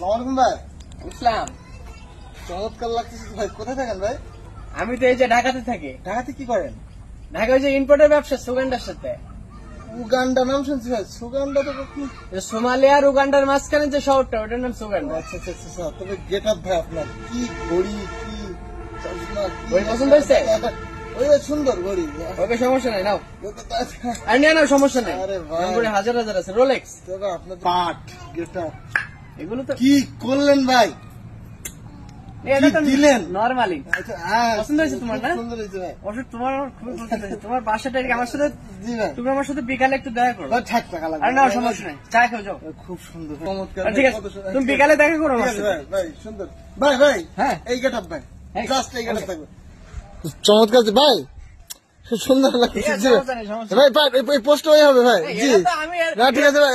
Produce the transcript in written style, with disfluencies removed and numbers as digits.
সালামালাইকুম ভাই। ইসলাম, চমৎকার লাগতেছে ভাই। কোথায় থাকেন ভাই? আমি তো এই যে ঢাকাতে থাকি। ঢাকাতে কি করেন? ঢাকা ওই যে ইম্পোর্টের ব্যবসা সুগান্ডার সাথে। উগান্ডা নাম শুনছি ভাই। সুগান্ডা তো কখনো। সোমালিয়া আর উগান্ডার মাঝখানে যে শহরটা ওটার নাম সুগান্ডা। আচ্ছা আচ্ছা আচ্ছা। তবে গেট আপ ভাই আপনার কি ঘড়ি, কি চশমা, কি ঘড়ি পছন্দ হয়েছে? ওই ভাই সুন্দর ঘড়ি। ওকে সমস্যা নাই, নাও আর নিয়ে নাও, সমস্যা নাই। আরে ভাই। দাম করে হাজার হাজার আছে। রোলেক্স তবে আপনার পাট গেট আপ এগুলো তো কি করলেন ভাই? এটা তো দিলেন? নরমালি। আচ্ছা হ্যাঁ, পছন্দ হয়েছে তোমার না? সুন্দর হয়েছে ভাই। অবশ্য তোমার আমার খুবই পছন্দ হয়েছে। তোমার বাসাটা এদিকে আমার সাথে, জি ভাই। তুমি আমার সাথে বিকালে একটু দেখা করো। ভাই থাক টাকা লাগবে। আর নাও, সমস্যা নাই, চা খাও যাও। খুব সুন্দর, চমৎকার। ঠিক আছে, কত সুন্দর। তুমি বিকালে দেখা করো ঠিক আমার আছে সাথে। ভাই, ভাই সুন্দর। ভাই ভাই হ্যাঁ। এই গেট আপ ভাই, হ্যাঁ। জাস্ট এই গেট আপ থাকবে। চমৎকার ভাই, খুব সুন্দর লাগছে। ঠিক আছে, সমস্যা নেই, সমস্যা নেই। ভাই ভাই এই পোস্ট হয়ে হবে ভাই। জি এটা তো আমি না, ঠিক আছে ভাই।